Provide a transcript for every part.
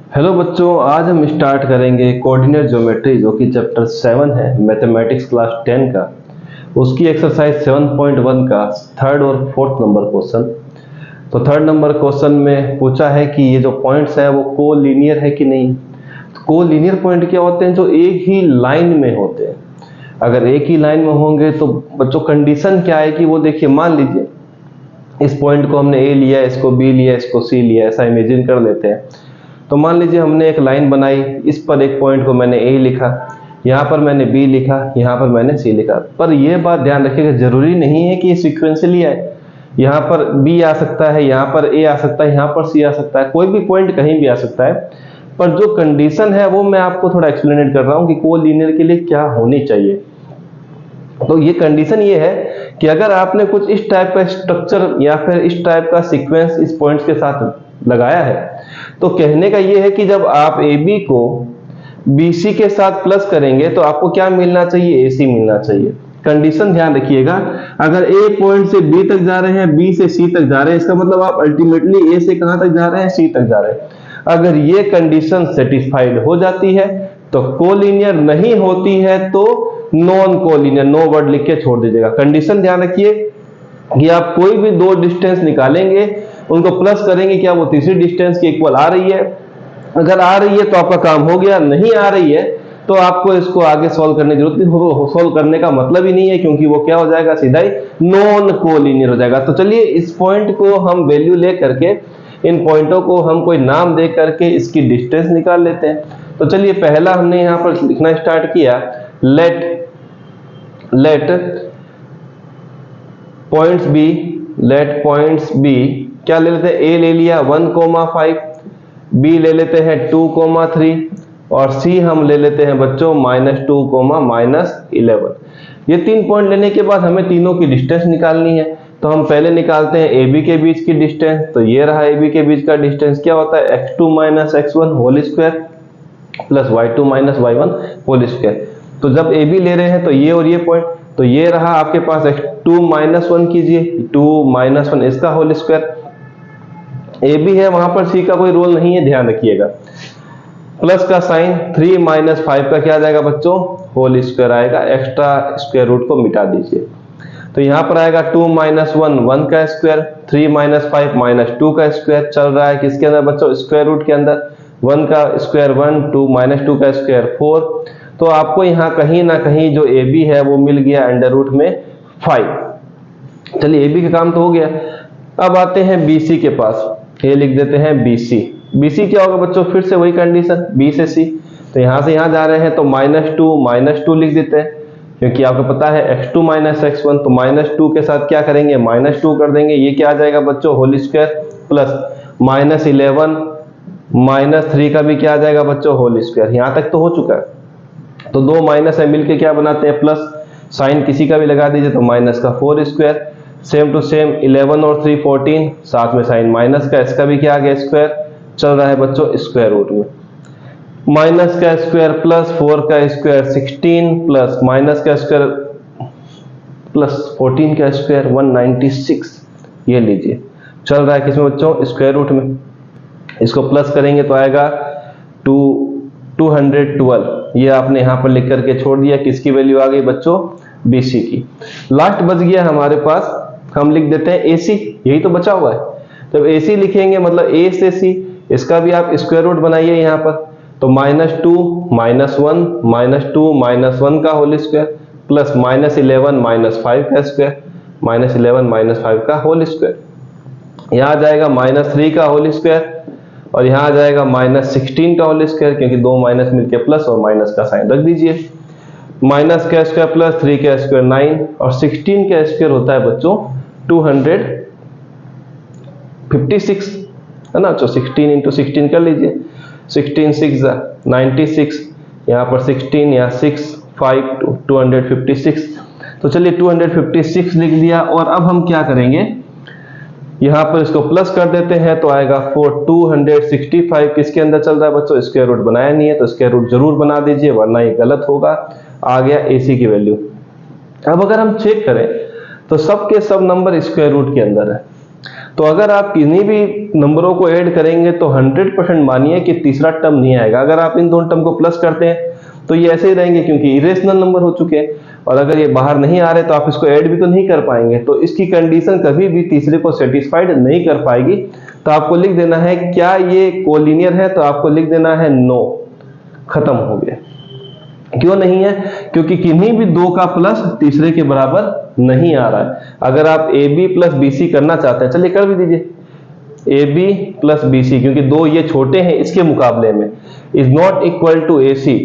Hello बच्चों, आज हम स्टार्ट करेंगे कोऑर्डिनेट ज्योमेट्री जो कि चैप्टर 7 है मैथमेटिक्स क्लास 10 का। उसकी एक्सरसाइज 7.1 का थर्ड और फोर्थ नंबर क्वेश्चन। तो थर्ड नंबर क्वेश्चन में पूछा है कि ये जो पॉइंट्स है वो कोलिनियर है कि नहीं। तो कोलिनियर पॉइंट क्या होते हैं? जो एक ही लाइन में होते हैं। अगर एक ही लाइन में होंगे तो बच्चों कंडीशन क्या है कि वो देखिए, मान लीजिए इस पॉइंट को हमने ए लिया, इसको बी लिया, इसको सी लिया, ऐसा इमेजिन कर लेते हैं। तो मान लीजिए हमने एक लाइन बनाई, इस पर एक पॉइंट को मैंने ए लिखा, यहाँ पर मैंने बी लिखा, यहाँ पर मैंने सी लिखा। पर यह बात ध्यान रखिएगा, जरूरी नहीं है कि ये सिक्वेंशियली आए। यहाँ पर बी आ सकता है, यहाँ पर ए आ सकता है, यहाँ पर सी आ सकता है, कोई भी पॉइंट कहीं भी आ सकता है। पर जो कंडीशन है वो मैं आपको थोड़ा एक्सप्लेनेट कर रहा हूँ कि कोलिनियर के लिए क्या होनी चाहिए। तो ये कंडीशन ये है कि अगर आपने कुछ इस टाइप का स्ट्रक्चर या फिर इस टाइप का सीक्वेंस इस पॉइंट्स के साथ लगाया है, तो कहने का ये है कि जब आप ए बी को बी सी के साथ प्लस करेंगे तो आपको क्या मिलना चाहिए? ए सी मिलना चाहिए। कंडीशन ध्यान रखिएगा, अगर ए पॉइंट से बी तक जा रहे हैं, बी से सी तक जा रहे हैं, इसका मतलब आप अल्टीमेटली ए से कहां तक जा रहे हैं? सी तक जा रहे हैं। अगर ये कंडीशन सेटिस्फाइड हो जाती है तो कोलिनियर, नहीं होती है तो नॉन कोलिनियर। नो वर्ड लिख के छोड़ दीजिएगा। कंडीशन ध्यान रखिए कि आप कोई भी दो डिस्टेंस निकालेंगे, उनको प्लस करेंगे, क्या वो तीसरी डिस्टेंस की इक्वल आ रही है? अगर आ रही है तो आपका काम हो गया, नहीं आ रही है तो आपको इसको आगे सॉल्व करने की जरूरत नहीं। सॉल्व करने का मतलब ही नहीं है, क्योंकि वो क्या हो जाएगा? सीधा ही नॉन कोलिनियर हो जाएगा। तो चलिए इस पॉइंट को हम वैल्यू ले करके, इन पॉइंटों को हम कोई नाम दे करके इसकी डिस्टेंस निकाल लेते हैं। तो चलिए पहला हमने यहां पर लिखना स्टार्ट किया, लेट पॉइंट्स बी क्या ले लेते हैं? ए ले लिया 1,5, बी ले लेते हैं 2,3 और सी हम ले लेते हैं बच्चों -2, -11। ये 3 पॉइंट लेने के बाद हमें तीनों की डिस्टेंस निकालनी है। तो हम पहले निकालते हैं ए बी के बीच की डिस्टेंस। तो ये रहा ए बी के बीच का डिस्टेंस, क्या होता है? x2 - x1 whole square plus y2 - y1 whole square. तो जब ए बी ले रहे हैं तो ये और ये पॉइंट, तो ये रहा आपके पास x2 - 1 कीजिए, 2 - 1 इसका होल स्क्वायर। ए बी है, वहां पर सी का कोई रोल नहीं है, ध्यान रखिएगा। प्लस का साइन, 3 - 5 का क्या आ जाएगा बच्चों? होल स्क्वायर आएगा। एक्स्ट्रा स्क्वायर रूट को मिटा दीजिए। तो यहां पर आएगा 2 - 1 1 का स्क्वायर, 3 - 5 -2 का स्क्वायर। चल रहा है किसके अंदर बच्चों? स्क्वायर रूट के अंदर। 1 का स्क्वायर 1, 2 -2 का स्क्वायर 4। तो आपको यहां कहीं ना कहीं जो ए बी है वो मिल गया अंडर रूट में 5। चलिए ए बी का काम तो हो गया। अब आते हैं बी सी के पास, ये लिख देते हैं बी सी। बी सी क्या होगा बच्चों? फिर से वही कंडीशन, बी से सी। तो यहां से यहां जा रहे हैं तो -2 लिख देते हैं, क्योंकि आपको पता है x2 - x1। तो -2 के साथ क्या करेंगे? -2 कर देंगे। ये क्या आ जाएगा बच्चों? होल स्क्वायर प्लस -11 -3 का भी क्या आ जाएगा बच्चों? Whole square. यहां तक तो हो चुका है। तो दो माइनस है मिलके क्या बनाते हैं? प्लस। साइन किसी का भी लगा दीजिए, तो माइनस का 4 स्क्वायर। सेम टू सेम 11 और 3 14, साथ में साइन माइनस का, इसका भी क्या आ गया? स्क्वायर। चल रहा है बच्चों स्क्वायर रूट में। माइनस का स्क्वायर प्लस 4 का स्क्वायर 16 प्लस माइनस का स्क्वायर प्लस 14 का स्क्वायर 196। ये लीजिए, चल रहा है किसमें बच्चों? स्क्वायर रूट में। इसको प्लस करेंगे तो आएगा 212। ये आपने यहां पर लिख करके छोड़ दिया। किसकी वैल्यू आ गई बच्चों? BC की। लास्ट बच गया हमारे पास, हम लिख देते हैं AC। यही तो बचा हुआ है। जब AC लिखेंगे मतलब A से C, इसका भी आप स्क्वायर रूट बनाइए यहां पर। तो -2 -1 -2 -1 का होल स्क्वायर प्लस -11 -5 का स्क्वायर, -11 -5 का होल स्क्वायर। यहां आ जाएगा -3 का होल स्क्वायर और यहां आ जाएगा -16 का होल स्क्वायर, क्योंकि दो माइनस मिलके प्लस और माइनस का साइन रख दीजिए। माइनस का स्क्वायर प्लस 3 का स्क्वायर 9 और 16 का स्क्वायर होता है बच्चों 256, है ना? तो 16 इंटू 16 कर लीजिए। 16 6 96, यहाँ पर 16, यहाँ 6 5 256। तो चलिए 256 लिख दिया। और अब हम क्या करेंगे? यहाँ पर इसको प्लस कर देते हैं तो आएगा 265। किसके अंदर चल रहा है बच्चों? स्क्वायर रूट बनाया नहीं है, तो स्क्वायर रूट जरूर बना दीजिए, वरना ये गलत होगा। आ गया AC की वैल्यू। अब अगर हम चेक करें तो सब के सब नंबर स्क्वायर रूट के अंदर है। तो अगर आप किन्हीं भी नंबरों को ऐड करेंगे तो 100% मानिए कि तीसरा टर्म नहीं आएगा। अगर आप इन दोनों टर्म को प्लस करते हैं तो ये ऐसे ही रहेंगे क्योंकि इरेशनल नंबर हो चुके हैं, और अगर ये बाहर नहीं आ रहे तो आप इसको ऐड भी तो नहीं कर पाएंगे, तो इसकी कंडीशन कभी भी तीसरे को सेटिस्फाइड नहीं कर पाएगी। तो आपको लिख देना है क्या ये कोलिनियर है, तो आपको लिख देना है नो, खत्म हो गया। क्यों नहीं है? क्योंकि किन्हीं भी दो का प्लस तीसरे के बराबर नहीं आ रहा है। अगर आप A B plus B C करना चाहते हैं, चलिए कर भी दीजिए, A B plus B C, क्योंकि दो ये छोटे हैं इसके मुकाबले में, is not equal to A C,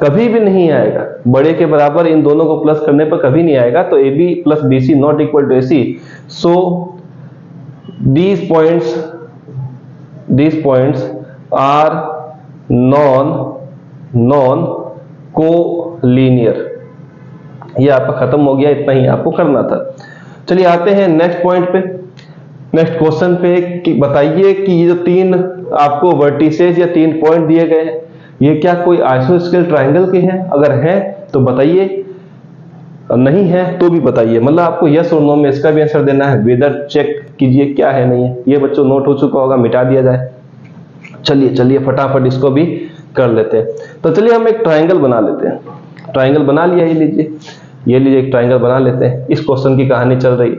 कभी भी नहीं आएगा, बड़े के बराबर इन दोनों को प्लस करने पर कभी नहीं आएगा। तो A B plus B C not equal to A C, so these points are non collinear। ये आपका खत्म हो गया, इतना ही आपको करना था। चलिए आते हैं नेक्स्ट पॉइंट पे, नेक्स्ट क्वेश्चन पे कि बताइए कि ये जो तीन आपको वर्टिसेस या तीन पॉइंट दिए गए हैं, ये क्या कोई आइसोस्केल ट्रायंगल के हैं? अगर हैं तो बताइए, नहीं है तो भी बताइए। मतलब आपको यस और नो में इसका भी आंसर देना है, वेदर चेक कीजिए क्या है नहीं है। ये बच्चों नोट हो चुका होगा, मिटा दिया जाए। चलिए चलिए फटाफट इसको भी कर लेते हैं। तो चलिए हम एक ट्रायंगल बना लेते हैं। ट्रायंगल बना लिया, ये लीजिए, ये लीजिए, एक ट्रायंगल बना लेते हैं। इस क्वेश्चन की कहानी चल रही है,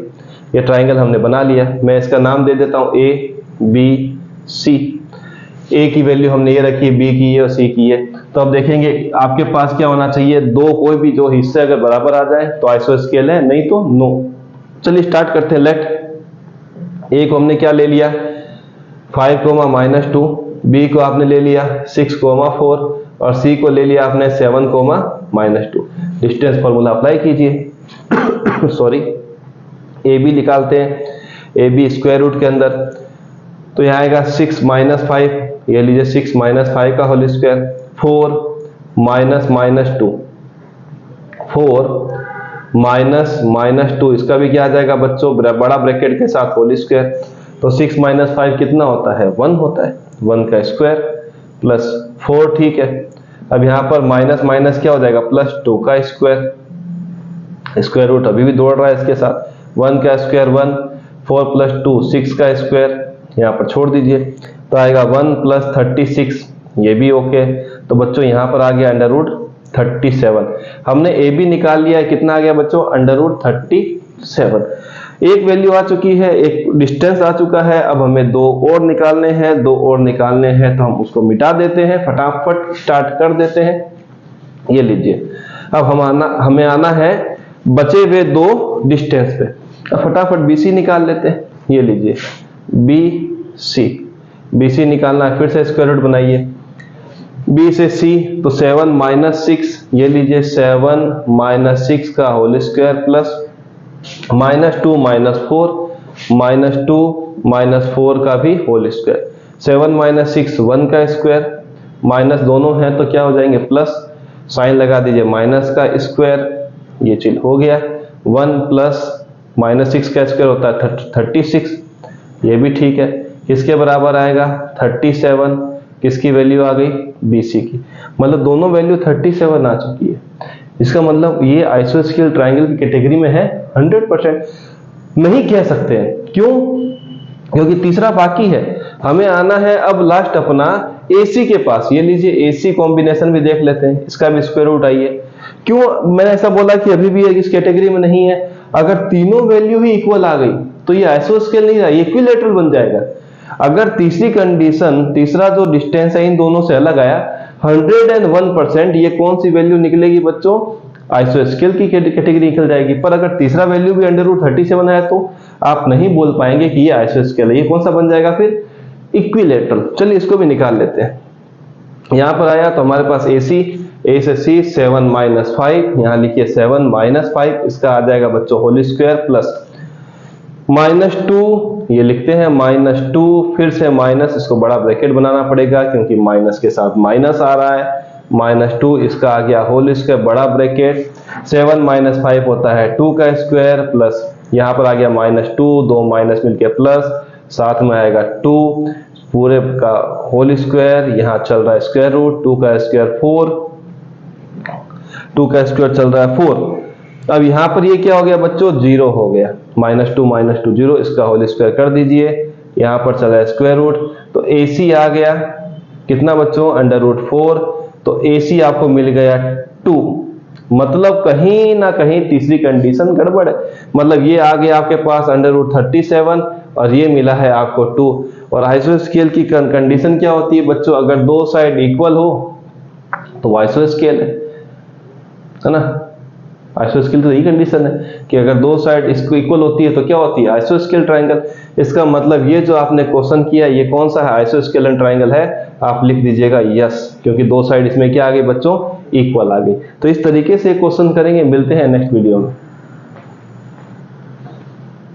ये ट्रायंगल हमने बना लिया। मैं इसका नाम दे देता हूं ए बी सी। ए की वैल्यू हमने ये रखी है, बी की ये और सी की ये। तो अब देखेंगे आपके पास क्या होना चाहिए, दो कोई भी जो हिस्से अगर बराबर आ जाए तो आइसोस्केल है, नहीं तो नो। चलिए स्टार्ट करते हैं। लेट ए को हमने क्या ले लिया 5, -2, बी को आपने ले लिया 6, 4 और सी को ले लिया आपने 7, -2। डिस्टेंस फॉर्मूला अप्लाई कीजिए। सॉरी, ए बी निकालते हैं, ए बी स्क्वायर रूट के अंदर, तो यहाँ आएगा 6 - 5, ये लीजिए 6 - 5 का होल स्क्वायर, 4 -2, 4 -2, इसका भी क्या आ जाएगा बच्चों, बड़ा ब्रैकेट के साथ होल स्क्वायर। तो 6 - 5 कितना होता है, 1 होता है, 1 का स्क्वायर प्लस 4, ठीक है। अब यहाँ पर माइनस माइनस क्या हो जाएगा, +2 का स्क्वायर, स्क्वायर रूट अभी भी दौड़ रहा है इसके साथ, 1 का स्क्वायर 1, 4 + 2 6 का स्क्वायर, यहाँ पर छोड़ दीजिए, तो आएगा 1 + 36, ये भी ओके। तो बच्चों यहाँ पर आ गया √37। हमने ए बी निकाल लिया है, कितना आ गया बच्चों, √37। एक वैल्यू आ चुकी है, एक डिस्टेंस आ चुका है। अब हमें दो और निकालने हैं, दो और निकालने हैं, तो हम उसको मिटा देते हैं, फटाफट स्टार्ट कर देते हैं। ये लीजिए, अब हमें आना है बचे हुए दो डिस्टेंस पे। अब फटाफट BC निकाल लेते हैं। ये लीजिए BC निकालना है, फिर से स्क्वायर रूट बनाइए, B से C तो 7 - 6, ये लीजिए 7 - 6 का होल स्क्वायर प्लस -2 - 4 -2 - 4 का भी होल स्क्वायर। 7 - 6 1 का स्क्वायर, माइनस दोनों हैं तो क्या हो जाएंगे प्लस, साइन लगा दीजिए माइनस का स्क्वायर, ये चीज हो गया। 1 प्लस -6 का स्क्वायर होता है 36, ये भी ठीक है। किसके बराबर आएगा 37, किसकी वैल्यू आ गई, BC की। मतलब दोनों वैल्यू 37 आ चुकी है। इसका मतलब ये आइसोस्केल ट्रायंगल की कैटेगरी में है 100%। नहीं कह सकते हैं, क्यों, क्योंकि तीसरा बाकी है। हमें आना है अब लास्ट अपना AC के पास। ये लीजिए AC कॉम्बिनेशन भी देख लेते हैं, इसका भी स्क्वायर रूट आइए। क्यों मैंने ऐसा बोला कि अभी भी इस कैटेगरी में नहीं है, अगर तीनों वैल्यू ही इक्वल आ गई तो ये आइसोस्केल नहीं रहा, इक्विलैटरल बन जाएगा। अगर तीसरी कंडीशन, तीसरा जो डिस्टेंस है इन दोनों से अलग आया 101%, ये कौन सी वैल्यू निकलेगी बच्चों, आइसोस्केल की कैटेगरी निकल जाएगी। पर अगर तीसरा वैल्यू भी √37 है तो आप नहीं बोल पाएंगे कि ये आइसोस्केल है। ये कौन सा बन जाएगा फिर, इक्विलैटरल। चलिए इसको भी निकाल लेते हैं। यहां पर आया तो हमारे पास AC, A से C 7 - 5, यहां लिखिए 7 - 5, इसका आ जाएगा बच्चों होल स्क्वायर प्लस -2, ये लिखते हैं -2, फिर से माइनस, इसको बड़ा ब्रैकेट बनाना पड़ेगा क्योंकि माइनस के साथ माइनस आ रहा है, -2, इसका आ गया होल स्क्वायर बड़ा ब्रैकेट, 7 - 5 होता है 2 का स्क्वायर प्लस यहाँ पर आ गया -2, दो माइनस मिलके प्लस, साथ में आएगा 2 पूरे का होल स्क्वायर, यहाँ चल रहा है स्क्वायर रूट, 2 का स्क्वायर 4, 2 का स्क्वायर चल रहा है 4, अब यहाँ पर ये क्या हो गया बच्चों, 0 हो गया, -2 0, इसका होल स्क्वायर कर दीजिए, यहाँ पर चला स्क्वायर रूट, तो AC आ गया कितना बच्चों, √4, तो AC आपको मिल गया 2। मतलब कहीं ना कहीं तीसरी कंडीशन गड़बड़ है, मतलब ये आ गया आपके पास √37 और ये मिला है आपको 2। और आइसोस्केल की कंडीशन क्या होती है बच्चों, अगर दो साइड इक्वल हो तो आइसोस्केल है ना। आइसोस्केल तो यही कंडीशन है कि अगर दो साइड इसको इक्वल होती है तो क्या होती है, आइसोस्केल ट्रायंगल। इसका मतलब ये जो आपने क्वेश्चन किया ये कौन सा है, आइसोस्केलन ट्रायंगल है, आप लिख दीजिएगा यस, क्योंकि दो साइड इसमें क्या आ गई बच्चों, इक्वल आ गई। तो इस तरीके से क्वेश्चन करेंगे, मिलते हैं नेक्स्ट वीडियो में।